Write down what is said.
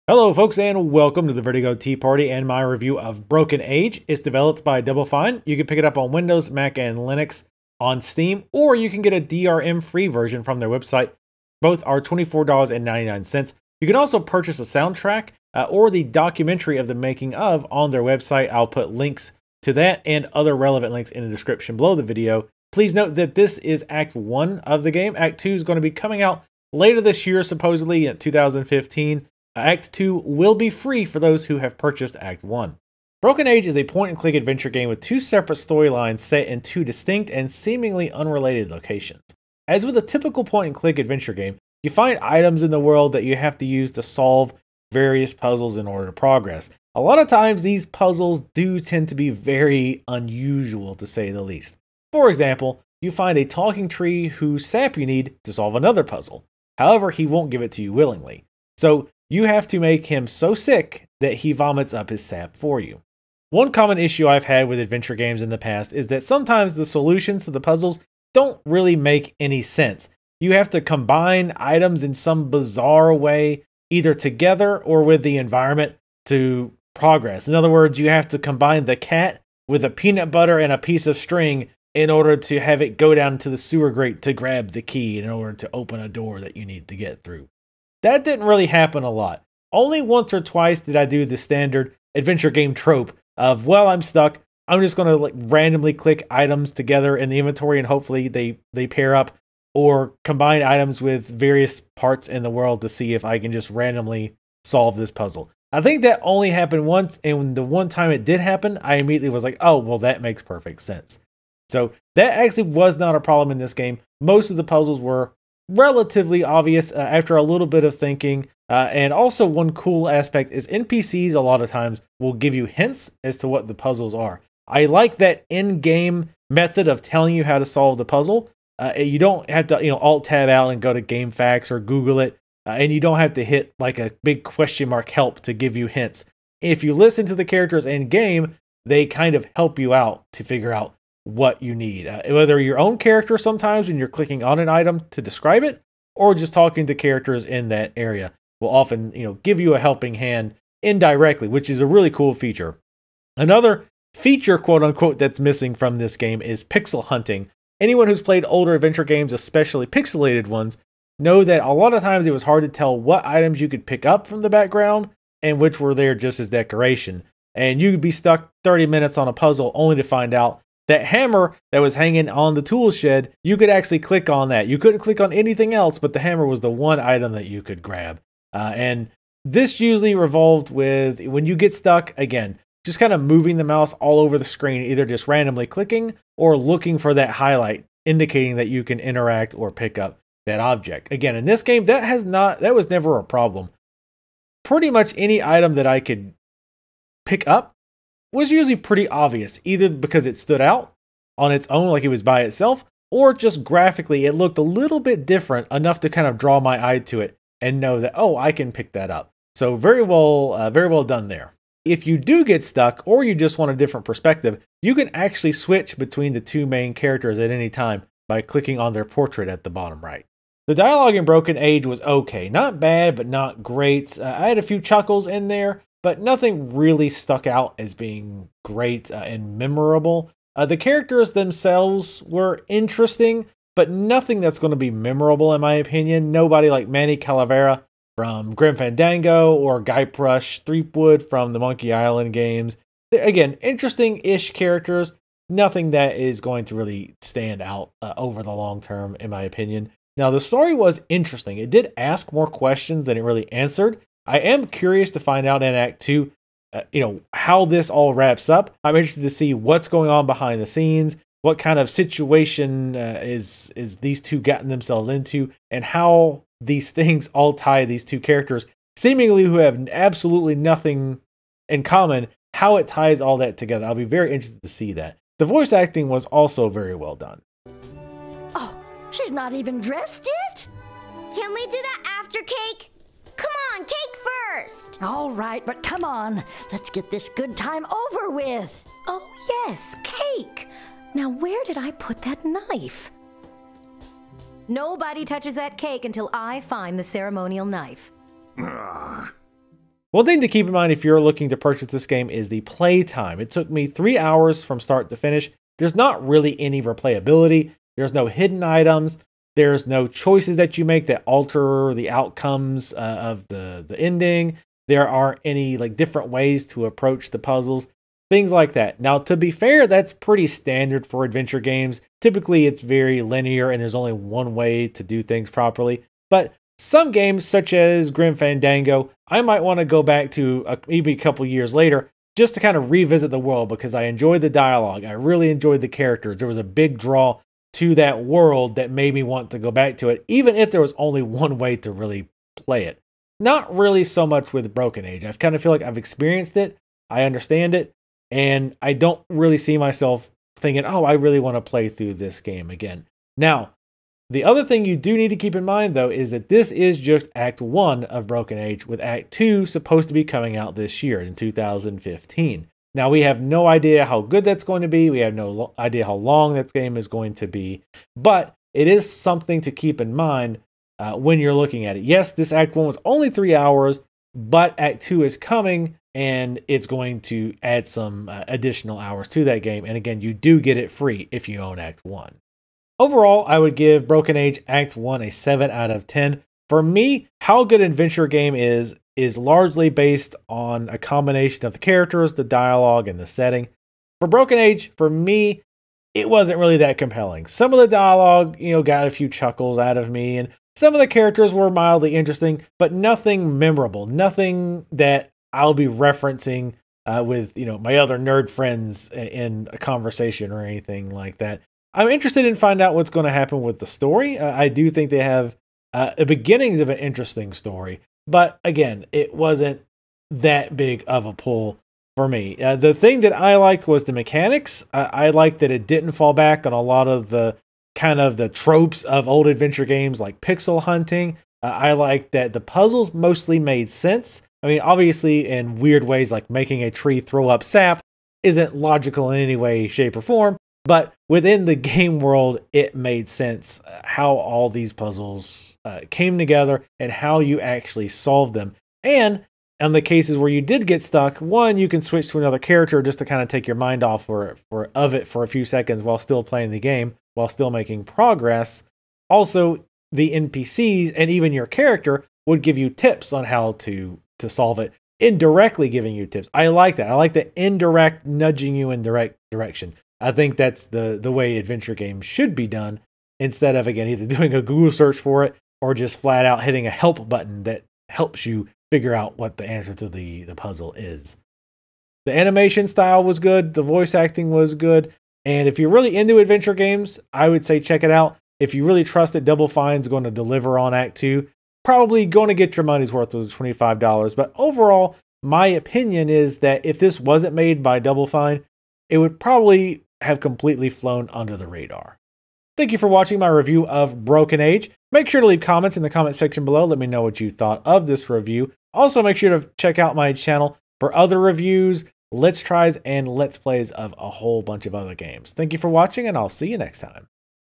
Hello folks and welcome to the Vertigo Tea Party and my review of Broken Age. It's developed by Double Fine. You can pick it up on Windows, Mac, and Linux on Steam, or you can get a DRM free version from their website. Both are $24.99. You can also purchase a soundtrack or the documentary of the making of on their website. I'll put links to that and other relevant links in the description below the video. Please note that this is Act 1 of the game. Act 2 is going to be coming out later this year, supposedly in 2015. Act 2 will be free for those who have purchased Act 1. Broken Age is a point-and-click adventure game with two separate storylines set in two distinct and seemingly unrelated locations. As with a typical point-and-click adventure game, you find items in the world that you have to use to solve various puzzles in order to progress. A lot of times these puzzles do tend to be very unusual, to say the least. For example, you find a talking tree whose sap you need to solve another puzzle. However, he won't give it to you willingly. So you have to make him so sick that he vomits up his sap for you. One common issue I've had with adventure games in the past is that sometimes the solutions to the puzzles don't really make any sense. You have to combine items in some bizarre way, either together or with the environment, to progress. In other words, you have to combine the cat with a peanut butter and a piece of string in order to have it go down to the sewer grate to grab the key in order to open a door that you need to get through. That didn't really happen a lot. Only once or twice did I do the standard adventure game trope of, well, I'm stuck, I'm just going to randomly click items together in the inventory and hopefully they pair up, or combine items with various parts in the world to see if I can just randomly solve this puzzle. I think that only happened once, and the one time it did happen, I immediately was like, oh, well, that makes perfect sense. So that actually was not a problem in this game. Most of the puzzles were relatively obvious after a little bit of thinking. And also one cool aspect is NPCs a lot of times will give you hints as to what the puzzles are. I like that in-game method of telling you how to solve the puzzle. You don't have to, alt-tab out and go to GameFAQs or Google it. And you don't have to hit like a big question mark help to give you hints. If you listen to the characters in-game, they kind of help you out to figure out what you need, whether your own character sometimes when you're clicking on an item to describe it, or just talking to characters in that area will often, give you a helping hand indirectly, which is a really cool feature. Another feature, quote unquote, that's missing from this game is pixel hunting. Anyone who's played older adventure games, especially pixelated ones, know that a lot of times it was hard to tell what items you could pick up from the background and which were there just as decoration. And you could be stuck 30 minutes on a puzzle only to find out that hammer that was hanging on the tool shed, you could actually click on that. You couldn't click on anything else, but the hammer was the one item that you could grab. And this usually revolved with, when you get stuck, again, just kind of moving the mouse all over the screen, either just randomly clicking or looking for that highlight, indicating that you can interact or pick up that object. Again, in this game, that was never a problem. Pretty much any item that I could pick up was usually pretty obvious, either because it stood out on its own, like it was by itself, or just graphically it looked a little bit different enough to kind of draw my eye to it and know that, oh, I can pick that up. So very well done there. If you do get stuck or you just want a different perspective, you can actually switch between the two main characters at any time by clicking on their portrait at the bottom right. The dialogue in Broken Age was okay, not bad, but not great. I had a few chuckles in there, but nothing really stuck out as being great and memorable. The characters themselves were interesting, but nothing that's going to be memorable in my opinion. Nobody like Manny Calavera from Grim Fandango or Guybrush Threepwood from the Monkey Island games. Again, interesting-ish characters. Nothing that is going to really stand out over the long term, in my opinion. Now, the story was interesting. It did ask more questions than it really answered. I am curious to find out in Act 2, how this all wraps up. I'm interested to see what's going on behind the scenes, what kind of situation is these two gotten themselves into, and how these things all tie these two characters, seemingly who have absolutely nothing in common, how it ties all that together. I'll be very interested to see that. The voice acting was also very well done. Oh, she's not even dressed yet? Can we do that after cake? Come on, cake first! All right, but come on. Let's get this good time over with. Oh, yes, cake. Now, where did I put that knife? Nobody touches that cake until I find the ceremonial knife. One thing to keep in mind if you're looking to purchase this game is the playtime. It took me 3 hours from start to finish. There's not really any replayability. There's no hidden items. There's no choices that you make that alter the outcomes of the ending. There aren't any like different ways to approach the puzzles, things like that. Now, to be fair, that's pretty standard for adventure games. Typically, it's very linear and there's only one way to do things properly. But some games, such as Grim Fandango, I might want to go back to maybe a couple years later just to kind of revisit the world because I enjoyed the dialogue. I really enjoyed the characters. There was a big draw to that world that made me want to go back to it, even if there was only one way to really play it. Not really so much with Broken Age. I kind of feel like I've experienced it. I understand it. And I don't really see myself thinking, oh, I really want to play through this game again. Now, the other thing you do need to keep in mind, though, is that this is just Act 1 of Broken Age, with Act 2 supposed to be coming out this year in 2015. Now, we have no idea how good that's going to be. We have no idea how long that game is going to be. But it is something to keep in mind when you're looking at it. Yes, this Act 1 was only 3 hours, but Act 2 is coming, and it's going to add some additional hours to that game. And again, you do get it free if you own Act 1. Overall, I would give Broken Age Act 1 a 7 out of 10. For me, how good an adventure game is largely based on a combination of the characters, the dialogue, and the setting. For Broken Age, for me, it wasn't really that compelling. Some of the dialogue, got a few chuckles out of me, and some of the characters were mildly interesting, but nothing memorable, nothing that I'll be referencing with, my other nerd friends in a conversation or anything like that. I'm interested in finding out what's going to happen with the story. I do think they have the beginnings of an interesting story, but again, it wasn't that big of a pull for me. The thing that I liked was the mechanics. I liked that it didn't fall back on a lot of the kind of the tropes of old adventure games like pixel hunting. I liked that the puzzles mostly made sense. I mean, obviously in weird ways like making a tree throw up sap isn't logical in any way, shape, or form. But within the game world, it made sense how all these puzzles came together and how you actually solved them. And in the cases where you did get stuck, one, you can switch to another character just to kind of take your mind off of it for a few seconds while still playing the game, while still making progress. Also, the NPCs and even your character would give you tips on how to solve it, indirectly giving you tips. I like that. I like the indirect nudging you in direct direction. I think that's the way adventure games should be done, instead of, again, either doing a Google search for it or just flat out hitting a help button that helps you figure out what the answer to the puzzle is. The animation style was good. The voice acting was good. And if you're really into adventure games, I would say check it out. If you really trust that Double Fine's going to deliver on Act 2, probably going to get your money's worth with $25. But overall, my opinion is that if this wasn't made by Double Fine, it would probably have completely flown under the radar. Thank you for watching my review of Broken Age. Make sure to leave comments in the comment section below. Let me know what you thought of this review. Also, make sure to check out my channel for other reviews, let's tries, and let's plays of a whole bunch of other games. Thank you for watching, and I'll see you next time.